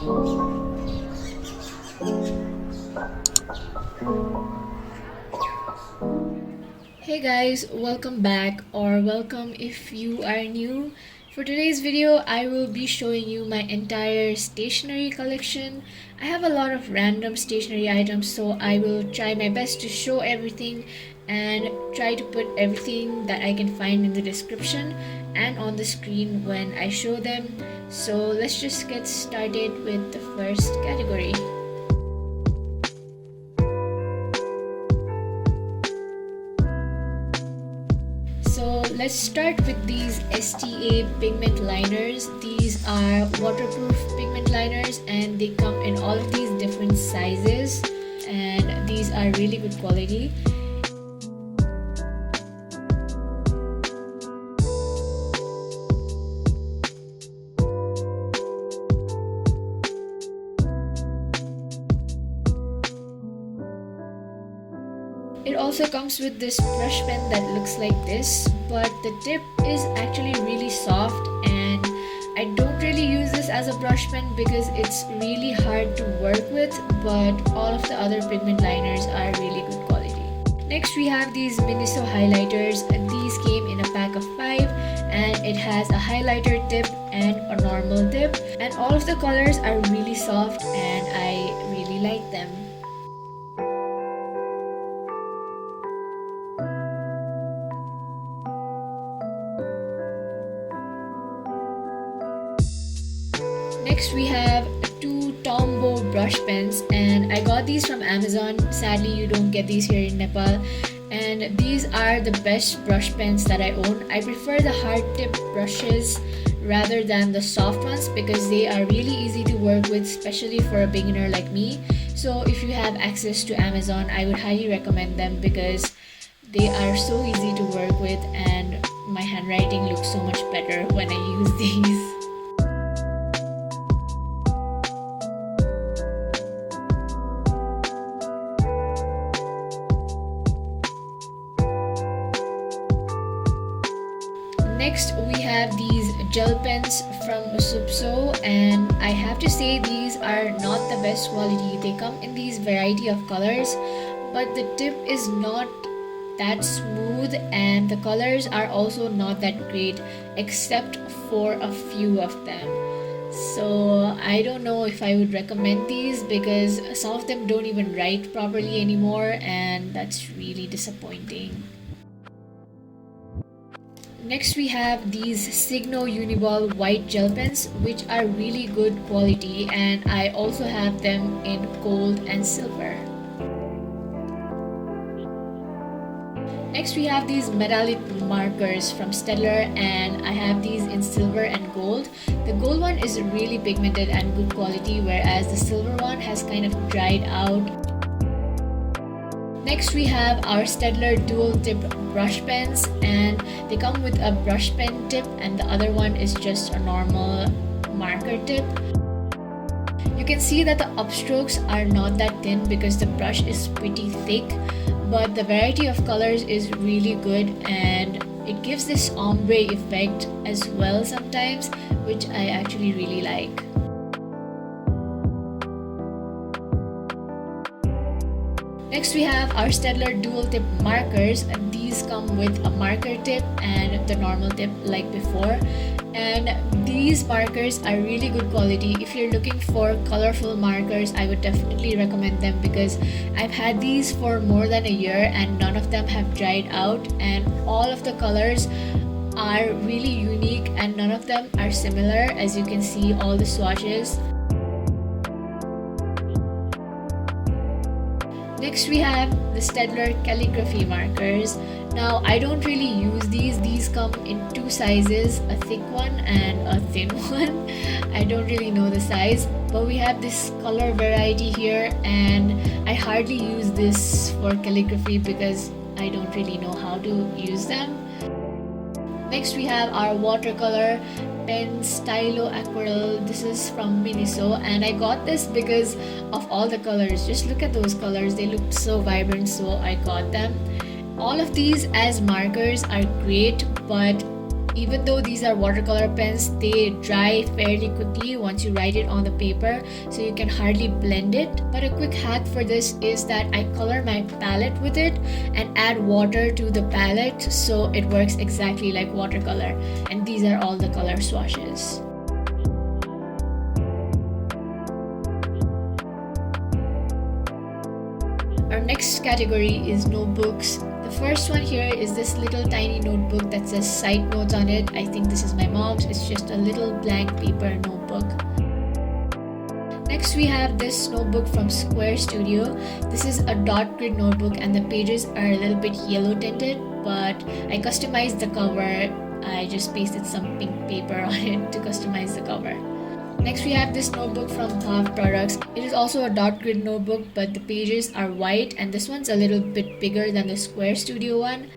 Hey guys, welcome back, or welcome if you are new. For today's video, I will be showing you my entire stationery collection. I have a lot of random stationery items, so I will try my best to show everything and try to put everything that I can find in the description and on the screen when I show them. So let's just get started with the first category. So let's start with these STA pigment liners. These are waterproof pigment liners and they come in all of these different sizes, and these are really good quality. It also comes with this brush pen that looks like this, but the tip is actually really soft, and I don't really use this as a brush pen because it's really hard to work with, but all of the other pigment liners are really good quality. Next we have these Miniso highlighters. These came in a pack of 5 and it has a highlighter tip and a normal tip, and all of the colors are really soft and I really like them. Next we have 2 Tombow brush pens, and I got these from Amazon. Sadly, you don't get these here in Nepal, and these are the best brush pens that I own. I prefer the hard tip brushes rather than the soft ones because they are really easy to work with, especially for a beginner like me. So if you have access to Amazon, I would highly recommend them because they are so easy to work with and my handwriting looks so much better when I use these. Next we have these gel pens from Usupso, and I have to say these are not the best quality. They come in these variety of colors, but the tip is not that smooth and the colors are also not that great except for a few of them. So I don't know if I would recommend these because some of them don't even write properly anymore, and that's really disappointing. Next we have these Signo Uniball white gel pens, which are really good quality, and I also have them in gold and silver. Next we have these metallic markers from Staedtler, and I have these in silver and gold. The gold one is really pigmented and good quality, whereas the silver one has kind of dried out. Next we have our Staedtler dual tip brush pens, and they come with a brush pen tip and the other one is just a normal marker tip. You can see that the upstrokes are not that thin because the brush is pretty thick, but the variety of colors is really good and it gives this ombre effect as well sometimes, which I actually really like. Next we have our Staedtler dual tip markers, and these come with a marker tip and the normal tip like before, and these markers are really good quality. If you're looking for colorful markers, I would definitely recommend them because I've had these for more than a year and none of them have dried out, and all of the colors are really unique and none of them are similar, as you can see all the swatches. Next we have the Staedtler calligraphy markers. Now I don't really use these come in 2 sizes, a thick one and a thin one. I don't really know the size, but we have this color variety here and I hardly use this for calligraphy because I don't really know how to use them. Next we have our watercolor pen Miniso Aquarelle. This is from Miniso and I got this because of all the colors. Just look at those colors, they look so vibrant, so I got them. All of these as markers are great, but Even though these are watercolor pens, they dry fairly quickly once you write it on the paper, so you can hardly blend it. But a quick hack for this is that I color my palette with it and add water to the palette, so it works exactly like watercolor. And these are all the color swatches. Our next category is notebooks. The first one here is this little tiny notebook that says side notes on it. I think this is my mom's. It's just a little blank paper notebook. Next we have this notebook from Square Studio. This is a dot grid notebook and the pages are a little bit yellow tinted, but I customized the cover. I just pasted some pink paper on it to customize the cover. Next we have this notebook from Pav Products. It is also a dot grid notebook, but the pages are white and this one's a little bit bigger than the Square Studio one.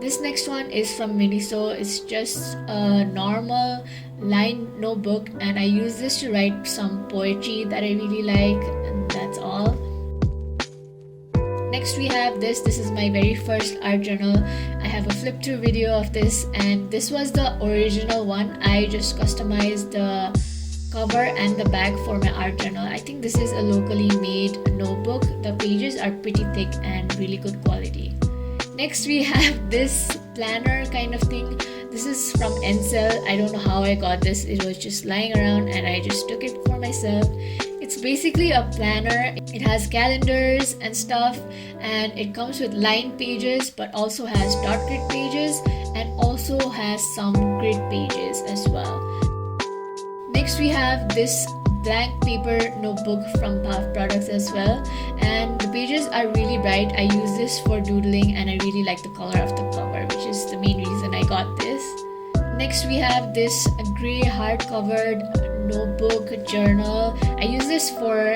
This next one is from Miniso. It's just a normal lined notebook and I use this to write some poetry that I really like, and that's all. Next we have this is my very first art journal. I have a flip through video of this, and this was the original one. I just customized the cover and the back for my art journal. I think this is a locally made notebook. The pages are pretty thick and really good quality. Next we have this planner kind of thing. This is from Encel. I don't know how I got this. It was just lying around and I just took it for myself. It's basically a planner. It has calendars and stuff, and it comes with lined pages but also has dot grid pages and also has some grid pages as well. Next we have this blank paper notebook from Pav Products as well, and the pages are really bright. I use this for doodling and I really like the color of the cover, which is the main reason I got this. Next we have this grey hard-covered notebook journal. I use this for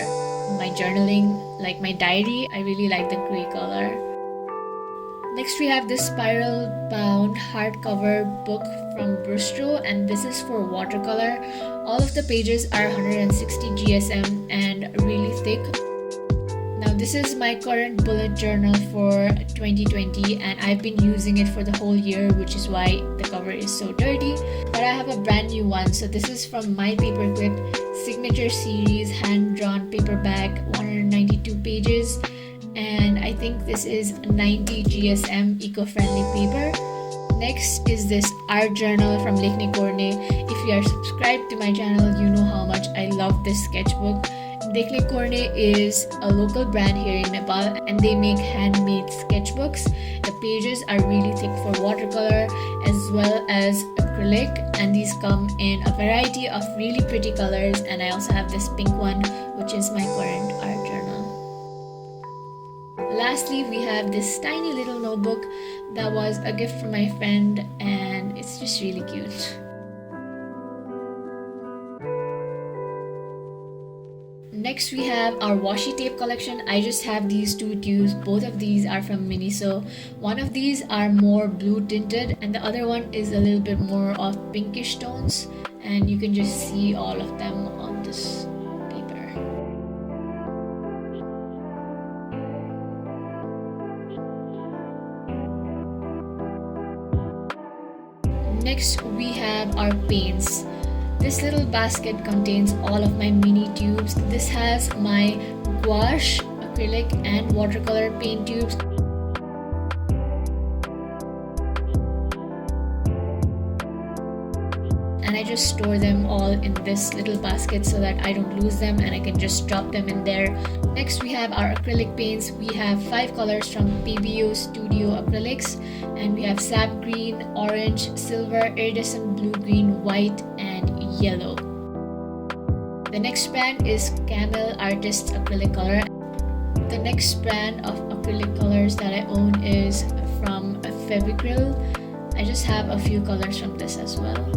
my journaling, like my diary. I really like the grey color. Next we have this spiral bound hardcover book from Brustro, and this is for watercolor. All of the pages are 160 GSM and really thick. Now this is my current bullet journal for 2020 and I've been using it for the whole year, which is why the cover is so dirty. But I have a brand new one. So this is from My Paperclip Signature Series hand-drawn paperback, 192 pages. And I think this is 90 GSM eco-friendly paper. Next is this art journal from Lekhnekorne. If you are subscribed to my channel, you know how much I love this sketchbook. Lekhnekorne is a local brand here in Nepal and they make handmade sketchbooks. The pages are really thick for watercolor as well as acrylic, and these come in a variety of really pretty colors, and I also have this pink one, which is my current art journal. Lastly, we have this tiny little notebook that was a gift from my friend and it's just really cute. Next we have our washi tape collection. I just have these two tubes. Both of these are from Miniso. One of these are more blue tinted and the other one is a little bit more of pinkish tones, and you can just see all of them on this paper. Next we have our paints. This little basket contains all of my mini tubes. This has my gouache, acrylic and watercolor paint tubes. And I just store them all in this little basket so that I don't lose them and I can just drop them in there. Next we have our acrylic paints. We have 5 colors from PBO Studio Acrylics, and we have sap green, orange, silver, iridescent blue, green, white and yellow. The next brand is Camel Artist Acrylic Color. The next brand of acrylic colors that I own is from Fevicryl. I just have a few colors from this as well.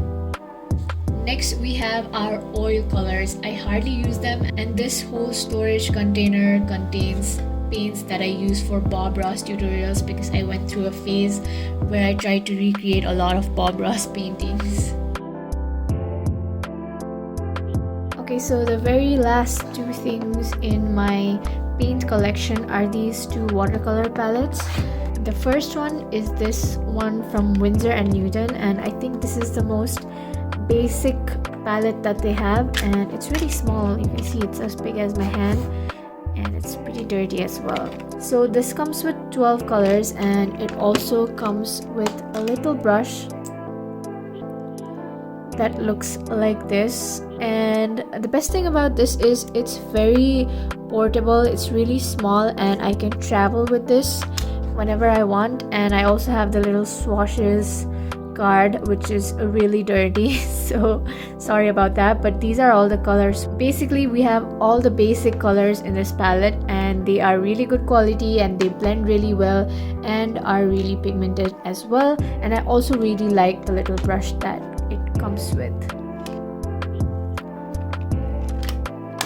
Next we have our oil colors. I hardly use them, and this whole storage container contains paints that I use for Bob Ross tutorials because I went through a phase where I tried to recreate a lot of Bob Ross paintings. Okay, so the very last two things in my paint collection are these two watercolor palettes. The first one is this one from Winsor & Newton, and I think this is the most basic palette that they have, and it's really small. You can see it's as big as my hand, and it's pretty dirty as well. So this comes with 12 colors, and it also comes with a little brush that looks like this. And the best thing about this is it's very portable. It's really small, and I can travel with this whenever I want. And I also have the little Swatches card, which is really dirty, so sorry about that, but these are all the colors. Basically, we have all the basic colors in this palette, and they are really good quality, and they blend really well and are really pigmented as well. And I also really like the little brush that it comes with.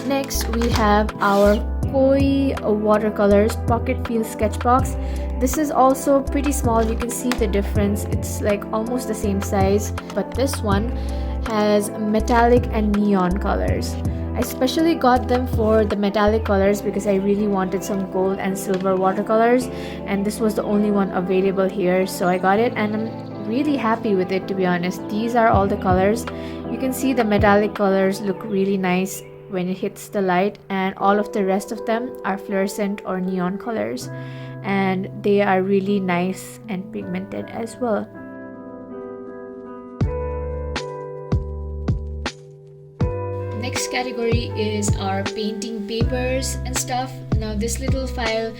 Next, we have our Koi watercolors pocket feel sketch box. This is also pretty small. You can see the difference. It's like almost the same size, but this one has metallic and neon colors. I especially got them for the metallic colors because I really wanted some gold and silver watercolors, and this was the only one available here, so I got it, and I'm really happy with it, to be honest. These are all the colors. You can see the metallic colors look really nice when it hits the light, and all of the rest of them are fluorescent or neon colors, and they are really nice and pigmented as well. Next category is our painting papers and stuff. Now this little file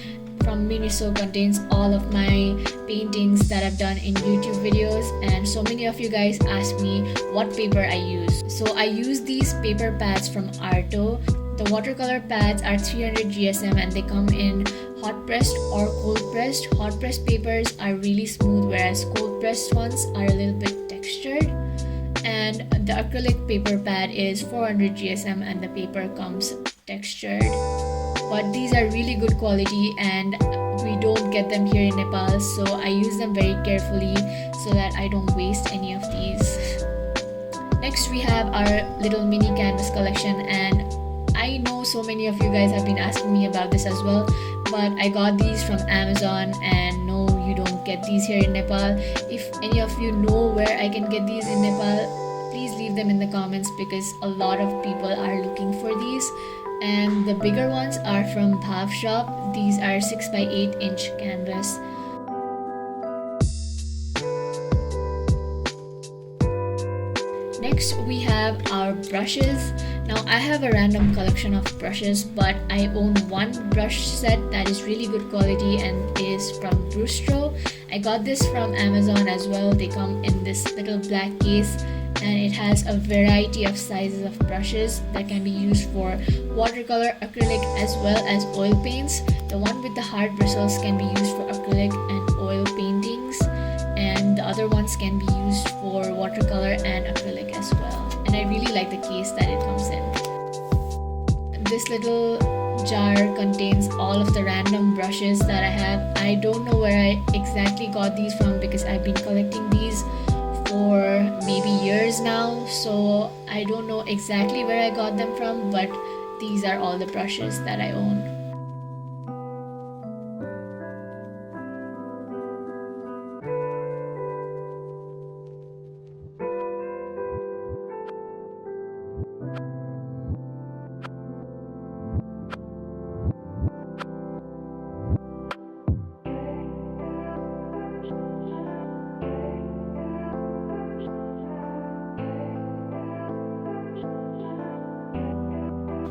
from Miniso contains all of my paintings that I've done in YouTube videos, and so many of you guys ask me what paper I use. So I use these paper pads from Arto. The watercolor pads are 300 GSM, and they come in hot pressed or cold pressed. Hot pressed papers are really smooth, whereas cold pressed ones are a little bit textured. And the acrylic paper pad is 400 GSM, and the paper comes textured. But these are really good quality, and we don't get them here in Nepal, so I use them very carefully so that I don't waste any of these. Next, we have our little mini canvas collection, and I know so many of you guys have been asking me about this as well, but I got these from Amazon, and no, you don't get these here in Nepal. If any of you know where I can get these in Nepal, please leave them in the comments, because a lot of people are looking for these. And the bigger ones are from Bhav Shop. These are 6 by 8 inch canvas. Next, we have our brushes. Now I have a random collection of brushes, but I own one brush set that is really good quality and is from Brustro. I got this from Amazon as well. They come in this little black case, and it has a variety of sizes of brushes that can be used for watercolor, acrylic, as well as oil paints. The one with the hard bristles can be used for acrylic and oil paintings, and the other ones can be used for watercolor and acrylic as well. And I really like the case that it comes in. This little jar contains all of the random brushes that I have. I don't know where I exactly got these from, because I've been collecting these for maybe years now, so I don't know exactly where I got them from, but these are all the brushes that I own.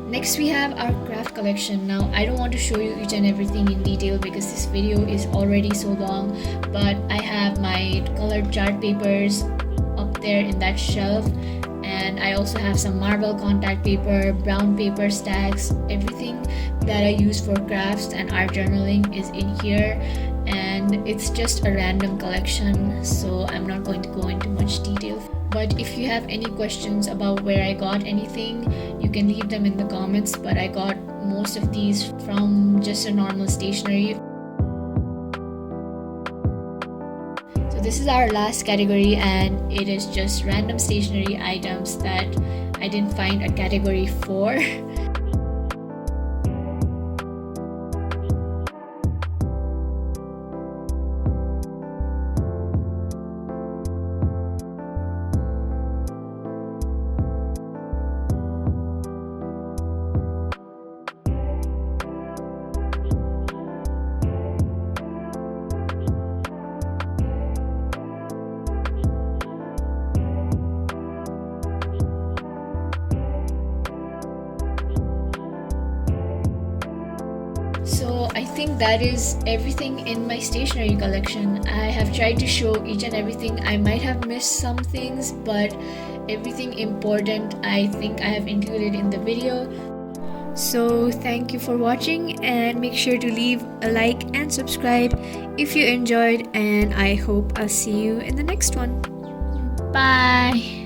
Next, we have our craft collection. Now I don't want to show you each and everything in detail because this video is already so long, but I have my colored chart papers up there in that shelf, and I also have some marble contact paper, brown paper stacks. Everything that I use for crafts and art journaling is in here, and it's just a random collection, so I'm not going to go into much detail. But if you have any questions about where I got anything, you can leave them in the comments. But I got most of these from just a normal stationery. So this is our last category, and it is just random stationery items that I didn't find a category for. think that is everything in my stationery collection. I have tried to show each and everything. I might have missed some things, but everything important I think I have included in the video. So thank you for watching, and make sure to leave a like and subscribe if you enjoyed, and I hope I'll see you in the next one. Bye.